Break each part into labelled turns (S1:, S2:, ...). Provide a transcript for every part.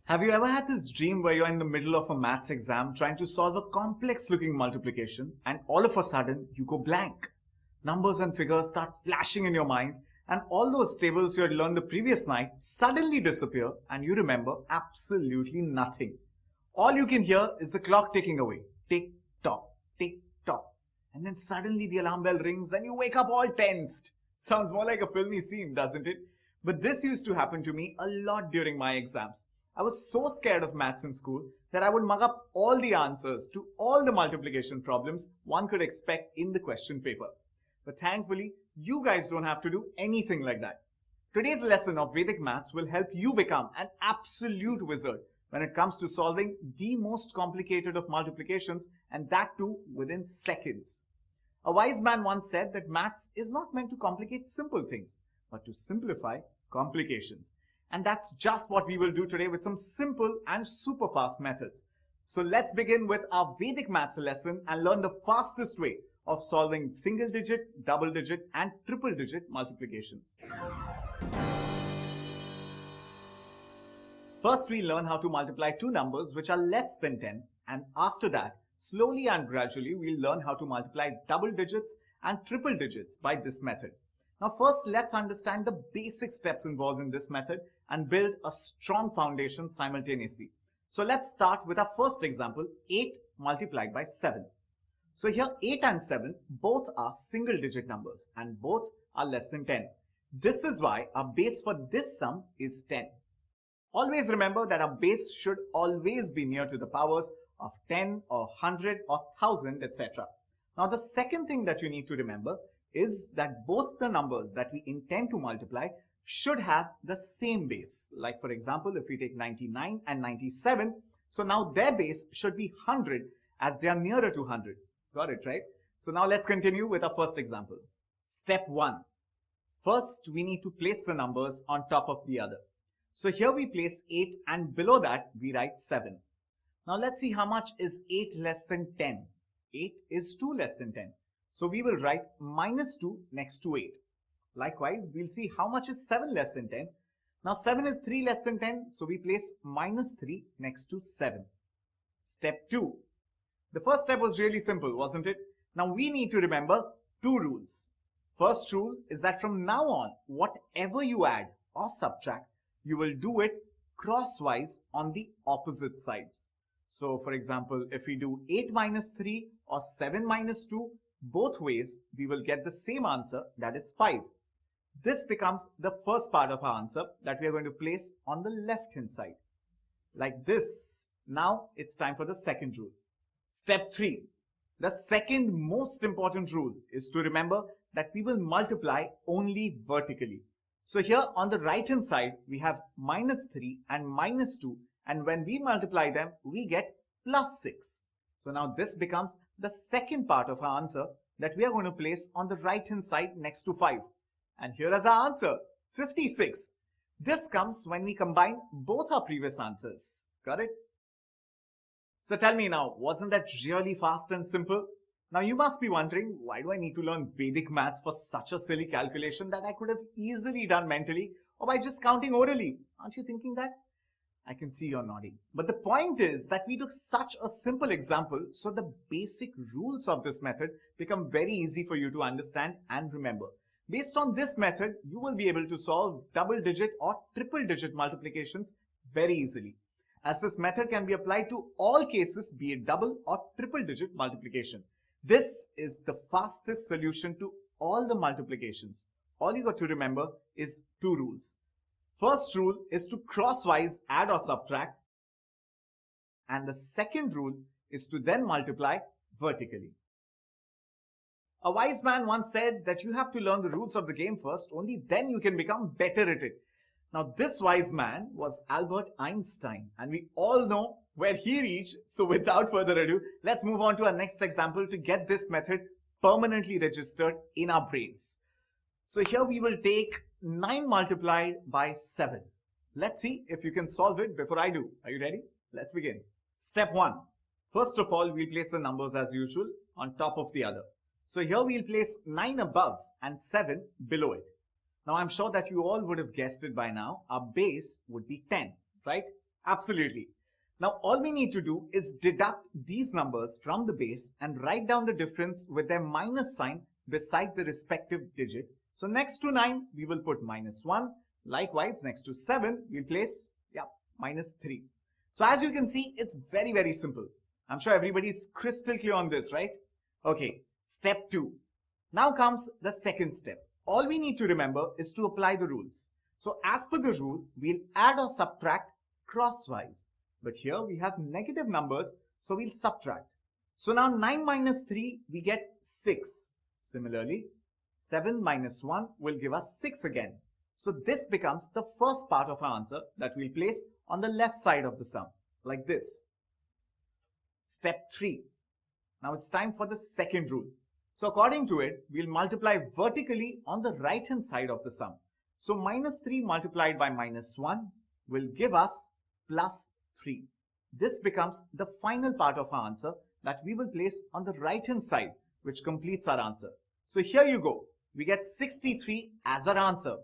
S1: Have you ever had this dream where you're in the middle of a maths exam trying to solve a complex looking multiplication and all of a sudden you go blank? Numbers and figures start flashing in your mind and all those tables you had learned the previous night suddenly disappear and you remember absolutely nothing. All you can hear is the clock ticking away. Tick tock, tick tock. And then suddenly the alarm bell rings and you wake up all tensed. Sounds more like a filmy scene, doesn't it? But this used to happen to me a lot during my exams. I was so scared of maths in school that I would mug up all the answers to all the multiplication problems one could expect in the question paper. But thankfully, you guys don't have to do anything like that. Today's lesson of Vedic maths will help you become an absolute wizard when it comes to solving the most complicated of multiplications, and that too within seconds. A wise man once said that maths is not meant to complicate simple things, but to simplify complications. And that's just what we will do today with some simple and super fast methods. So let's begin with our Vedic maths lesson and learn the fastest way of solving single digit, double digit and triple digit multiplications. First, we learn how to multiply two numbers which are less than 10, and after that, slowly and gradually, we'll learn how to multiply double digits and triple digits by this method. Now first, let's understand the basic steps involved in this method and build a strong foundation simultaneously. So let's start with our first example, 8 multiplied by 7. So here 8 and 7 both are single digit numbers and both are less than 10. This is why our base for this sum is 10. Always remember that our base should always be near to the powers of 10 or 100 or 1000, etc. Now the second thing that you need to remember is that both the numbers that we intend to multiply should have the same base. Like for example, if we take 99 and 97, so now their base should be 100 as they are nearer to 100. Got it, right? So now let's continue with our first example. Step 1. First, we need to place the numbers on top of the other. So here we place 8 and below that we write 7. Now let's see how much is 8 less than 10. 8 is 2 less than 10. So we will write minus 2 next to 8. Likewise, we'll see how much is 7 less than 10. Now 7 is 3 less than 10, so we place minus 3 next to 7. Step 2. The first step was really simple, wasn't it? Now we need to remember two rules. First rule is that from now on, whatever you add or subtract, you will do it crosswise on the opposite sides. So for example, if we do 8 minus 3 or 7 minus 2, both ways we will get the same answer, that is 5. This becomes the first part of our answer that we are going to place on the left hand side. Like this. Now it's time for the second rule. Step 3. The second most important rule is to remember that we will multiply only vertically. So here on the right hand side we have minus 3 and minus 2, and when we multiply them we get plus 6. So now this becomes the second part of our answer that we are going to place on the right hand side next to 5. And here is our answer, 56. This comes when we combine both our previous answers. Got it? So tell me now, wasn't that really fast and simple? Now you must be wondering, why do I need to learn Vedic maths for such a silly calculation that I could have easily done mentally or by just counting orally? Aren't you thinking that? I can see you're nodding. But the point is that we took such a simple example, so the basic rules of this method become very easy for you to understand and remember. Based on this method, you will be able to solve double digit or triple digit multiplications very easily, as this method can be applied to all cases, be it double or triple digit multiplication. This is the fastest solution to all the multiplications. All you got to remember is two rules. First rule is to crosswise add or subtract, and the second rule is to then multiply vertically. A wise man once said that you have to learn the rules of the game first, only then you can become better at it. Now this wise man was Albert Einstein, and we all know where he reached. So without further ado, let's move on to our next example to get this method permanently registered in our brains. So here we will take 9 multiplied by 7. Let's see if you can solve it before I do. Are you ready? Let's begin. Step 1. First of all, we'll place the numbers as usual on top of the other. So here we'll place 9 above and 7 below it. Now I'm sure that you all would have guessed it by now. Our base would be 10, right? Absolutely. Now all we need to do is deduct these numbers from the base and write down the difference with their minus sign beside the respective digit. So next to 9, we will put -1. Likewise, next to 7, we'll place, -3. So as you can see, it's very, very simple. I'm sure everybody's crystal clear on this, right? Okay, step 2. Now comes the second step. All we need to remember is to apply the rules. So as per the rule, we'll add or subtract crosswise. But here we have negative numbers, so we'll subtract. So now 9 minus 3, we get 6. Similarly, 7 minus 1 will give us 6 again. So this becomes the first part of our answer that we'll place on the left side of the sum, like this. Step 3. Now it's time for the second rule. So according to it, we'll multiply vertically on the right hand side of the sum. So -3 multiplied by -1 will give us +3. This becomes the final part of our answer that we will place on the right hand side, which completes our answer. So here you go. We get 63 as our answer.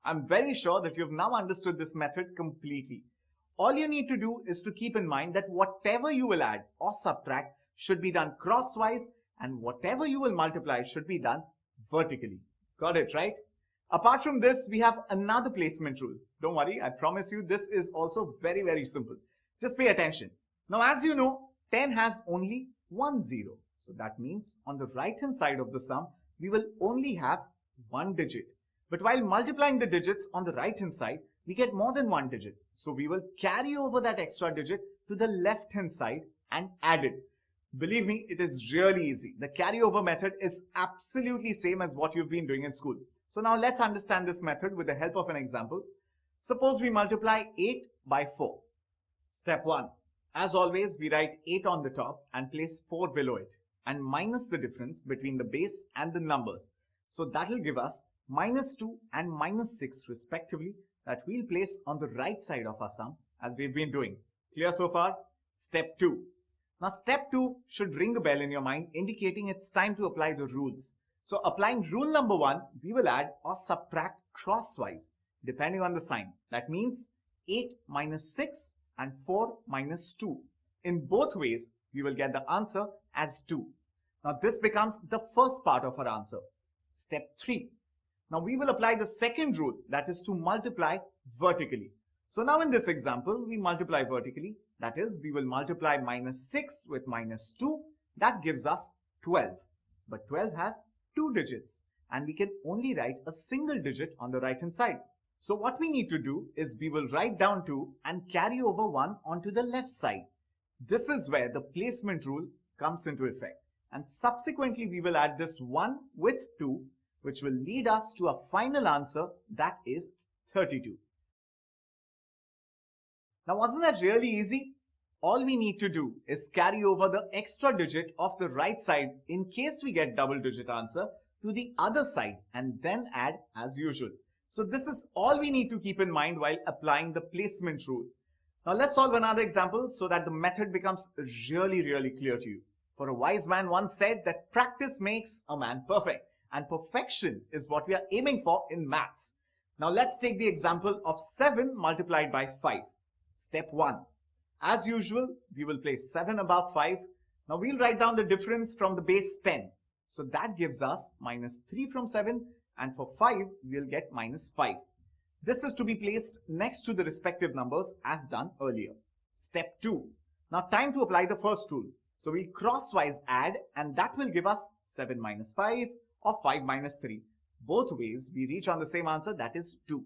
S1: I'm very sure that you've now understood this method completely. All you need to do is to keep in mind that whatever you will add or subtract should be done crosswise, and whatever you will multiply should be done vertically. Got it, right? Apart from this, we have another placement rule. Don't worry, I promise you this is also very, very simple. Just pay attention. Now, as you know, 10 has only one zero. So that means on the right hand side of the sum, we will only have one digit. But while multiplying the digits on the right hand side, we get more than one digit. So we will carry over that extra digit to the left hand side and add it. Believe me, it is really easy. The carryover method is absolutely same as what you've been doing in school. So now let's understand this method with the help of an example. Suppose we multiply 8 by 4. Step 1. As always, we write 8 on the top and place 4 below it and minus the difference between the base and the numbers. So that will give us -2 and -6 respectively that we'll place on the right side of our sum as we've been doing. Clear so far? Step 2. Now step 2 should ring a bell in your mind indicating it's time to apply the rules. So applying rule number 1, we will add or subtract crosswise depending on the sign. That means 8 minus 6 and 4 minus 2. In both ways, we will get the answer as 2. Now this becomes the first part of our answer. Step 3. Now we will apply the second rule, that is to multiply vertically. So now in this example, we multiply vertically. That is, we will multiply -6 with -2. That gives us 12. But 12 has 2 digits and we can only write a single digit on the right hand side. So what we need to do is we will write down 2 and carry over 1 onto the left side. This is where the placement rule comes into effect. And subsequently we will add this 1 with 2, which will lead us to a final answer that is 32. Now wasn't that really easy? All we need to do is carry over the extra digit of the right side in case we get double digit answer to the other side and then add as usual. So this is all we need to keep in mind while applying the placement rule. Now let's solve another example so that the method becomes really clear to you. For a wise man once said that practice makes a man perfect, and perfection is what we are aiming for in maths. Now let's take the example of 7 multiplied by 5. Step 1. As usual, we will place 7 above 5. Now we'll write down the difference from the base 10. So that gives us -3 from 7, and for 5, we'll get -5. This is to be placed next to the respective numbers as done earlier. Step 2. Now time to apply the first rule. So we'll crosswise add, and that will give us 7 minus 5 or 5 minus 3. Both ways, we reach on the same answer, that is 2.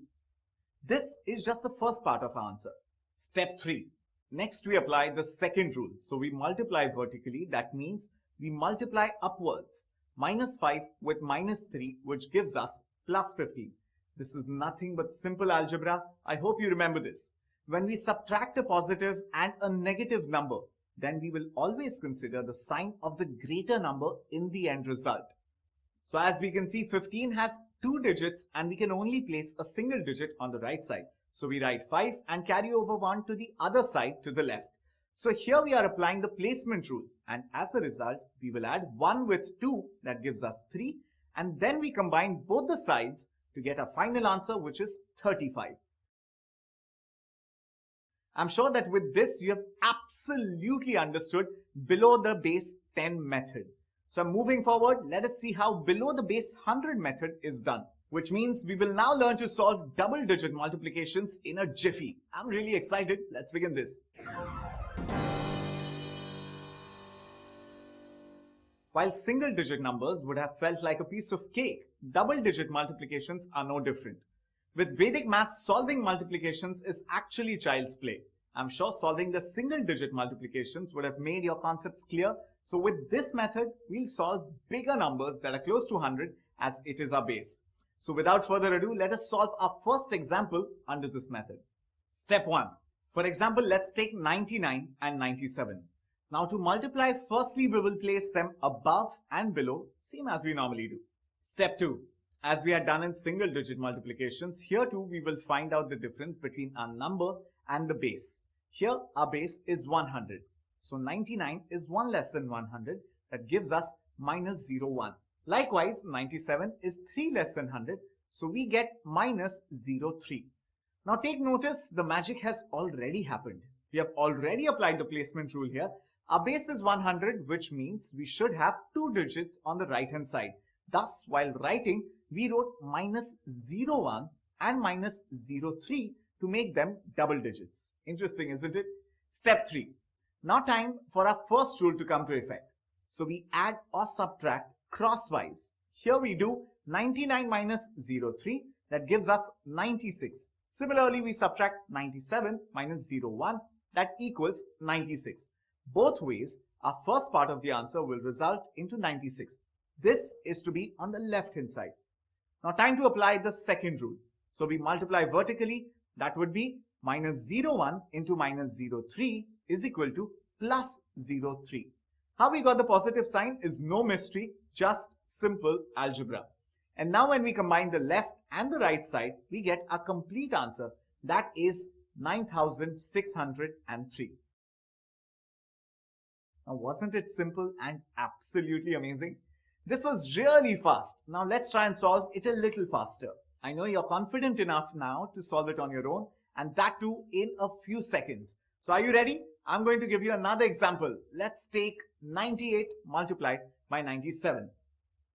S1: This is just the first part of our answer. Step 3. Next, we apply the second rule. So we multiply vertically. That means we multiply upwards. -5 with -3, which gives us +15. This is nothing but simple algebra. I hope you remember this. When we subtract a positive and a negative number, then we will always consider the sign of the greater number in the end result. So as we can see, 15 has 2 digits and we can only place a single digit on the right side. So we write 5 and carry over 1 to the other side to the left. So here we are applying the placement rule, and as a result, we will add 1 with 2, that gives us 3, and then we combine both the sides to get a final answer, which is 35. I'm sure that with this, you have absolutely understood below the base 10 method. So moving forward, let us see how below the base 100 method is done, which means we will now learn to solve double-digit multiplications in a jiffy. I'm really excited. Let's begin this. While single-digit numbers would have felt like a piece of cake, double-digit multiplications are no different. With Vedic maths, solving multiplications is actually child's play. I'm sure solving the single-digit multiplications would have made your concepts clear. So with this method, we'll solve bigger numbers that are close to 100 as it is our base. So without further ado, let us solve our first example under this method. Step 1. For example, let's take 99 and 97. Now to multiply, firstly we will place them above and below, same as we normally do. Step 2. As we had done in single digit multiplications, here too we will find out the difference between our number and the base. Here our base is 100. So 99 is 1 less than 100. That gives us minus 0,1. Likewise, 97 is 3 less than 100. So we get minus 0,3. Now take notice, the magic has already happened. We have already applied the placement rule here. Our base is 100, which means we should have 2 digits on the right hand side. Thus, while writing, we wrote minus 0,1 and minus 0,3 to make them double digits. Interesting, isn't it? Step 3. Now time for our first rule to come to effect. So we add or subtract crosswise. Here we do 99 minus 0,3. That gives us 96. Similarly, we subtract 97 minus 0,1. That equals 96. Both ways, our first part of the answer will result into 96. This is to be on the left hand side. Now time to apply the second rule. So we multiply vertically. That would be minus 0,1 into minus 0,3 is equal to plus 0,3. How we got the positive sign is no mystery, just simple algebra. And now when we combine the left and the right side, we get a complete answer. That is 9,603. Now wasn't it simple and absolutely amazing? This was really fast. Now let's try and solve it a little faster. I know you're confident enough now to solve it on your own, and that too in a few seconds. So are you ready? I'm going to give you another example. Let's take 98 multiplied by 97.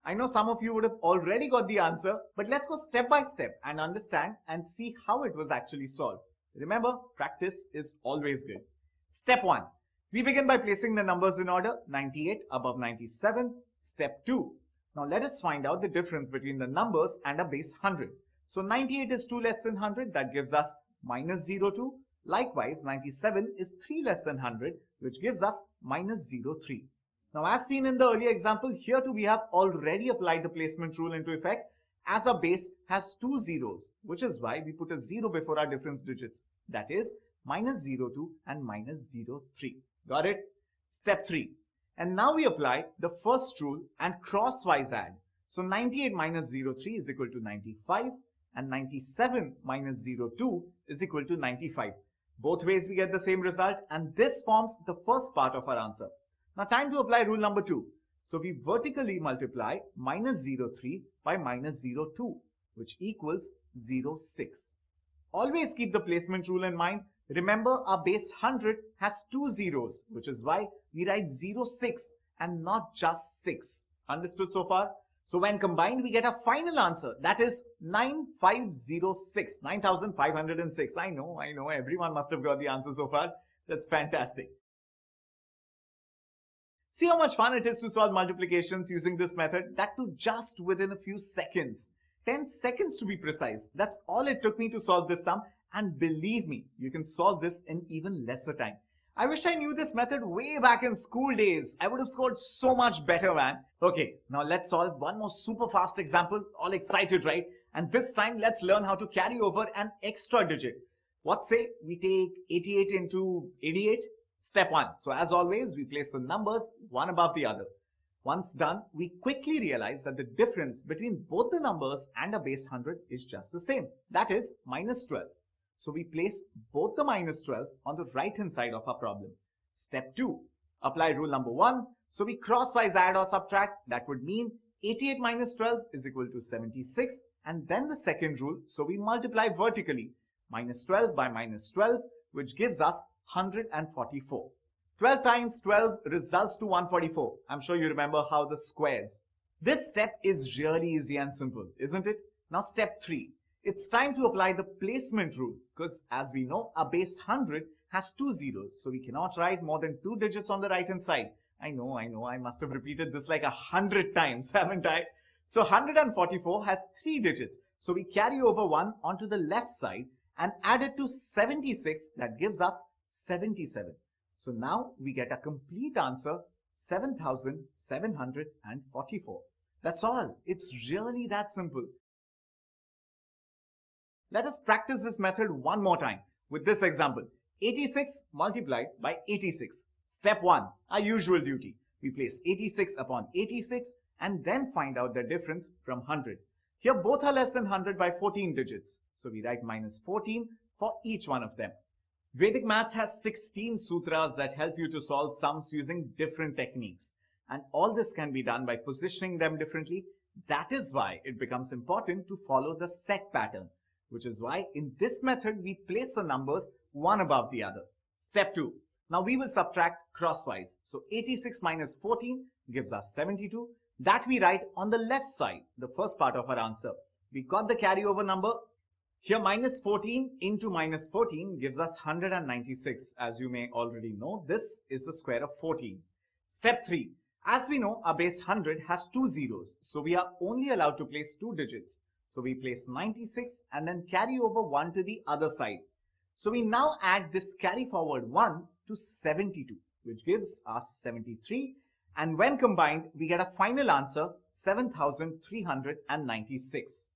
S1: I know some of you would have already got the answer, but let's go step by step and understand and see how it was actually solved. Remember, practice is always good. Step 1. We begin by placing the numbers in order, 98 above 97. Step 2. Now let us find out the difference between the numbers and a base 100. So 98 is 2 less than 100, that gives us minus 0,2. Likewise, 97 is 3 less than 100, which gives us minus 0,3. Now as seen in the earlier example, here too we have already applied the placement rule into effect, as our base has 2 zeros, which is why we put a 0 before our difference digits. That is minus 0,2 and minus 0,3. Got it? Step 3. And now we apply the first rule and crosswise add. So 98 minus 0,3 is equal to 95 and 97 minus 0,2 is equal to 95. Both ways we get the same result, and this forms the first part of our answer. Now time to apply rule number 2. So we vertically multiply minus 0,3 by minus 0,2, which equals 0,6. Always keep the placement rule in mind. Remember, our base 100 has 2 zeros, which is why we write 0,6 and not just 6. Understood so far? So when combined, we get a final answer. That is 9506, 9506. I know, everyone must have got the answer so far. That's fantastic. See how much fun it is to solve multiplications using this method? That too just within a few seconds. 10 seconds to be precise. That's all it took me to solve this sum. And believe me, you can solve this in even lesser time. I wish I knew this method way back in school days. I would have scored so much better, man. Okay, now let's solve one more super fast example. All excited, right? And this time, let's learn how to carry over an extra digit. What say we take 88 into 88? Step 1. So as always, we place the numbers one above the other. Once done, we quickly realize that the difference between both the numbers and a base 100 is just the same. That is minus 12. So we place both the minus 12 on the right hand side of our problem. Step 2. Apply rule number 1. So we crosswise add or subtract. That would mean 88 minus 12 is equal to 76. And then the second rule. So we multiply vertically. Minus 12 by minus 12, which gives us 144. 12 times 12 results to 144. I'm sure you remember how the squares. This step is really easy and simple, isn't it? Now step 3. It's time to apply the placement rule because as we know, our base 100 has 2 zeros, so we cannot write more than 2 digits on the right hand side. I know, I must have repeated this like 100 times, haven't I? So 144 has 3 digits, so we carry over 1 onto the left side and add it to 76, that gives us 77. So now we get a complete answer, 7,744. That's all. It's really that simple. Let us practice this method one more time with this example. 86 multiplied by 86. Step 1, our usual duty. We place 86 upon 86 and then find out the difference from 100. Here both are less than 100 by 14 digits. So we write minus 14 for each one of them. Vedic maths has 16 sutras that help you to solve sums using different techniques. And all this can be done by positioning them differently. That is why it becomes important to follow the set pattern, which is why in this method we place the numbers one above the other. Step 2. Now we will subtract crosswise. So 86 minus 14 gives us 72. That we write on the left side, the first part of our answer. We got the carryover number. Here minus 14 into minus 14 gives us 196. As you may already know, this is the square of 14. Step 3. As we know, our base 100 has 2 zeros. So we are only allowed to place 2 digits. So we place 96 and then carry over 1 to the other side. So we now add this carry forward 1 to 72, which gives us 73. And when combined, we get a final answer, 7,396.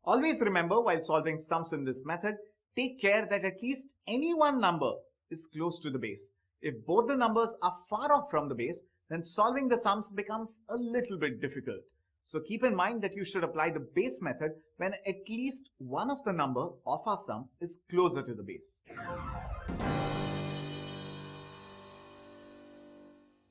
S1: Always remember, while solving sums in this method, take care that at least any one number is close to the base. If both the numbers are far off from the base, then solving the sums becomes a little bit difficult. So keep in mind that you should apply the base method when at least one of the number of our sum is closer to the base.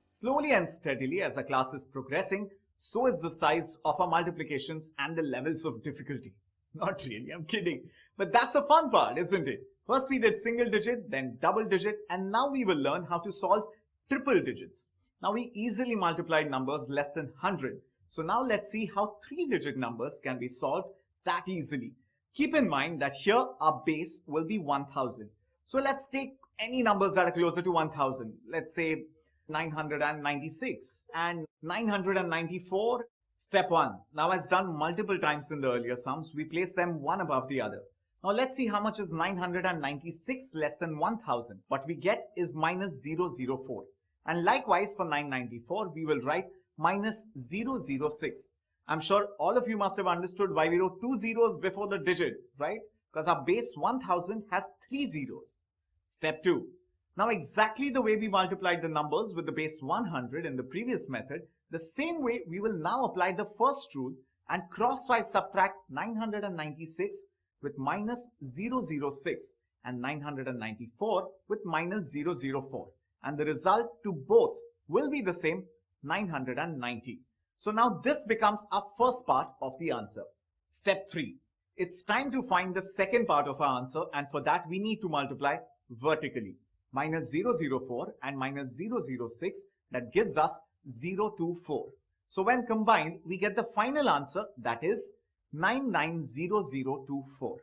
S1: Slowly and steadily as our class is progressing, so is the size of our multiplications and the levels of difficulty. Not really, I'm kidding. But that's the fun part, isn't it? First we did single digit, then double digit, and now we will learn how to solve triple digits. Now we easily multiplied numbers less than 100. So now let's see how 3-digit numbers can be solved that easily. Keep in mind that here our base will be 1000. So let's take any numbers that are closer to 1000. Let's say 996 and 994. Step 1. Now as done multiple times in the earlier sums, we place them one above the other. Now let's see how much is 996 less than 1000. What we get is minus 004. And likewise for 994, we will write minus 006. I'm sure all of you must have understood why we wrote 2 zeros before the digit, right? Because our base 1000 has 3 zeros. Step 2. Now exactly the way we multiplied the numbers with the base 100 in the previous method, the same way we will now apply the first rule and crosswise subtract 996 with minus 006 and 994 with minus 004. And the result to both will be the same, 990. So now this becomes our first part of the answer. Step 3. It's time to find the second part of our answer, and for that we need to multiply vertically. Minus 004 and minus 006, that gives us 024. So when combined, we get the final answer, that is 990024.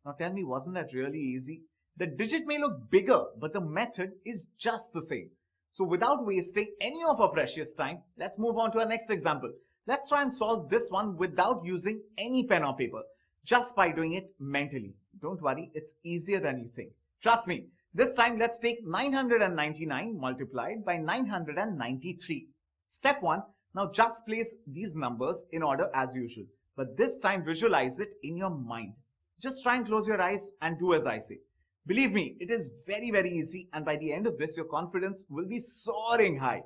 S1: Now tell me, wasn't that really easy? The digit may look bigger, but the method is just the same. So without wasting any of our precious time, let's move on to our next example. Let's try and solve this one without using any pen or paper, just by doing it mentally. Don't worry, it's easier than you think. Trust me, this time let's take 999 multiplied by 993. Step 1, now just place these numbers in order as usual. But this time visualize it in your mind. Just try and close your eyes and do as I say. Believe me, it is very, very easy, and by the end of this, your confidence will be soaring high.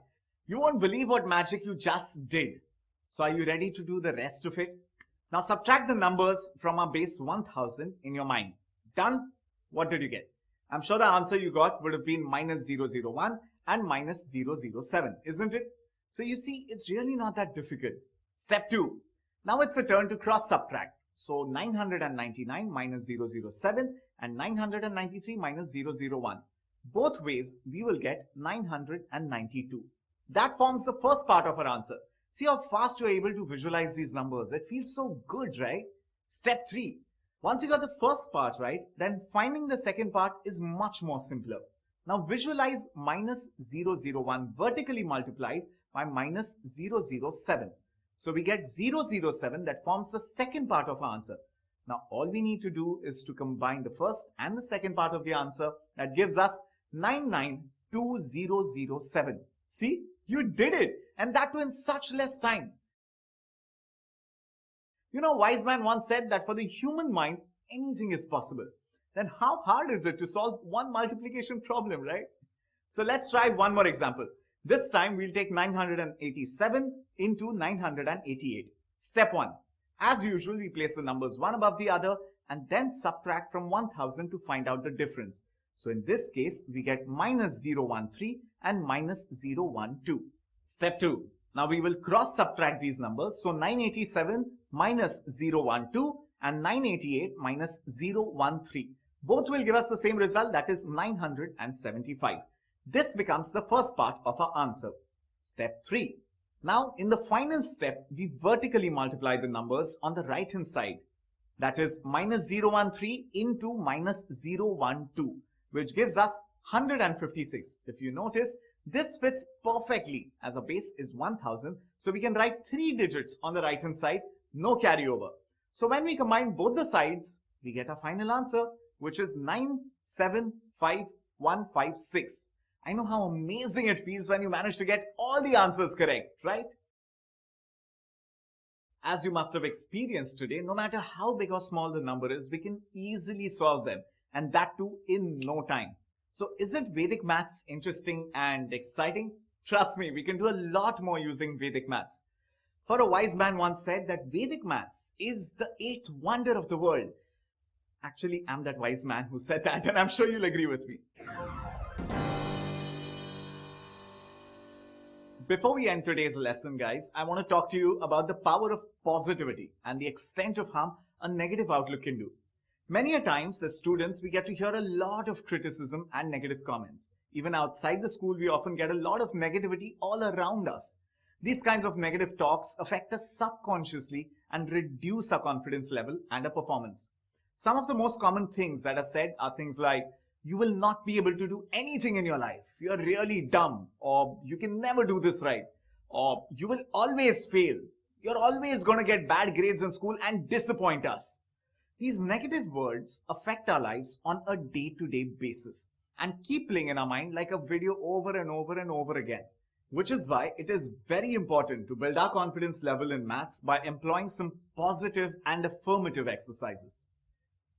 S1: You won't believe what magic you just did. So are you ready to do the rest of it? Now subtract the numbers from our base 1000 in your mind. Done? What did you get? I'm sure the answer you got would have been minus 001 and minus 007, isn't it? So you see, it's really not that difficult. Step 2. Now it's a turn to cross subtract. So 999 minus 007 and 993 minus 001. Both ways we will get 992. That forms the first part of our answer. See how fast you're able to visualize these numbers. It feels so good, right? Step 3. Once you got the first part right, then finding the second part is much more simpler. Now visualize minus 001 vertically multiplied by minus 007. So we get 007 that forms the second part of our answer. Now all we need to do is to combine the first and the second part of the answer. That gives us 992007. See, you did it, and that too in such less time. You know, wise man once said that for the human mind, anything is possible. Then how hard is it to solve one multiplication problem, right? So let's try one more example. This time we'll take 987 into 988. Step 1. As usual, we place the numbers one above the other and then subtract from 1000 to find out the difference. So in this case, we get minus 013 and minus 012. Step 2. Now we will cross subtract these numbers. So 987 minus 012 and 988 minus 013. Both will give us the same result, that is 975. This becomes the first part of our answer. Step 3. Now in the final step, we vertically multiply the numbers on the right hand side. That is minus 013 into minus 012, which gives us 156. If you notice, this fits perfectly as a base is 1000. So we can write 3 digits on the right hand side, no carryover. So when we combine both the sides, we get our final answer, which is 975156. I know how amazing it feels when you manage to get all the answers correct, right? As you must have experienced today, no matter how big or small the number is, we can easily solve them, and that too in no time. So isn't Vedic maths interesting and exciting? Trust me, we can do a lot more using Vedic maths. For a wise man once said that Vedic maths is the 8th wonder of the world. Actually, I'm that wise man who said that, and I'm sure you'll agree with me. Before we end today's lesson, guys, I want to talk to you about the power of positivity and the extent of harm a negative outlook can do. Many a times as students, we get to hear a lot of criticism and negative comments. Even outside the school, we often get a lot of negativity all around us. These kinds of negative talks affect us subconsciously and reduce our confidence level and our performance. Some of the most common things that are said are things like, you will not be able to do anything in your life, you're really dumb, or you can never do this right, or you will always fail, you're always going to get bad grades in school and disappoint us. These negative words affect our lives on a day-to-day basis and keep playing in our mind like a video over and over and over again. Which is why it is very important to build our confidence level in maths by employing some positive and affirmative exercises.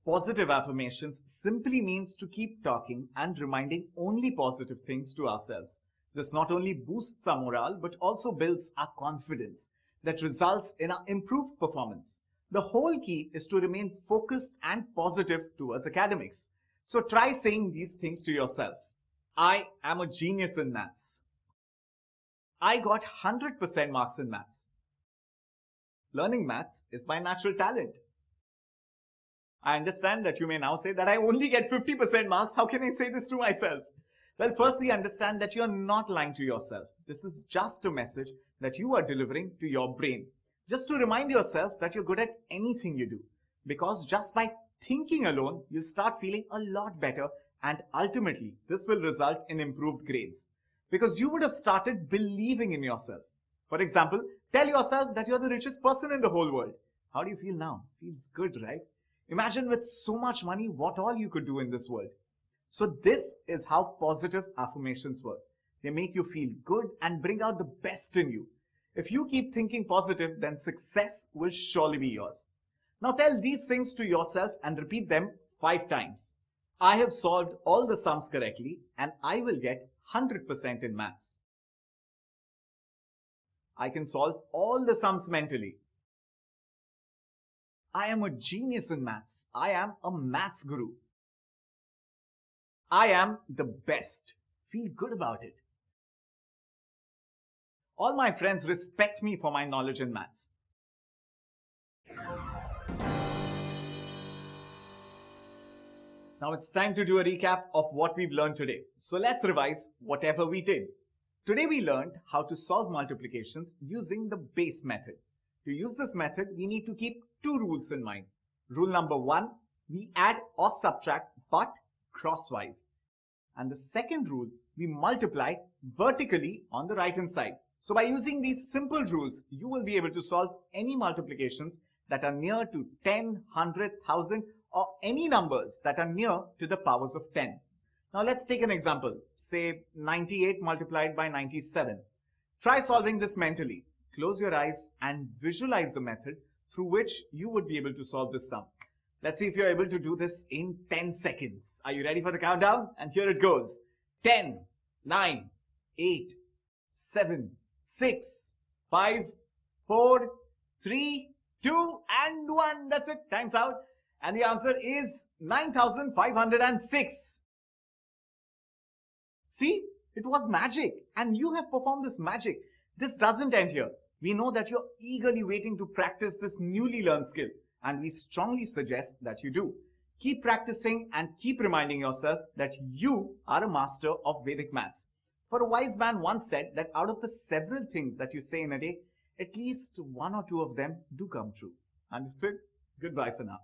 S1: Positive affirmations simply means to keep talking and reminding only positive things to ourselves. This not only boosts our morale but also builds our confidence that results in our improved performance. The whole key is to remain focused and positive towards academics. So try saying these things to yourself. I am a genius in maths. I got 100% marks in maths. Learning maths is my natural talent. I understand that you may now say that I only get 50% marks. How can I say this to myself? Well, firstly, understand that you are not lying to yourself. This is just a message that you are delivering to your brain. Just to remind yourself that you're good at anything you do. Because just by thinking alone, you'll start feeling a lot better, and ultimately, this will result in improved grades. Because you would have started believing in yourself. For example, tell yourself that you're the richest person in the whole world. How do you feel now? Feels good, right? Imagine with so much money what all you could do in this world. So this is how positive affirmations work. They make you feel good and bring out the best in you. If you keep thinking positive, then success will surely be yours. Now tell these things to yourself and repeat them 5 times. I have solved all the sums correctly and I will get 100% in maths. I can solve all the sums mentally. I am a genius in maths. I am a maths guru. I am the best. Feel good about it. All my friends respect me for my knowledge in maths. Now it's time to do a recap of what we've learned today. So let's revise whatever we did. Today we learned how to solve multiplications using the base method. To use this method, we need to keep two rules in mind. Rule number 1, we add or subtract but crosswise. And the second rule, we multiply vertically on the right hand side. So by using these simple rules, you will be able to solve any multiplications that are near to 10, 100, 1000 or any numbers that are near to the powers of 10. Now let's take an example, say 98 multiplied by 97. Try solving this mentally. Close your eyes and visualize the method through which you would be able to solve this sum. Let's see if you're able to do this in 10 seconds. Are you ready for the countdown? And here it goes. 10, 9, 8, 7, 6, 5, 4, 3, 2, and 1. That's it. Time's out. And the answer is 9,506. See, it was magic. And you have performed this magic. This doesn't end here. We know that you're eagerly waiting to practice this newly learned skill. And we strongly suggest that you do. Keep practicing and keep reminding yourself that you are a master of Vedic maths. For a wise man once said that out of the several things that you say in a day, at least one or two of them do come true. Understood? Goodbye for now.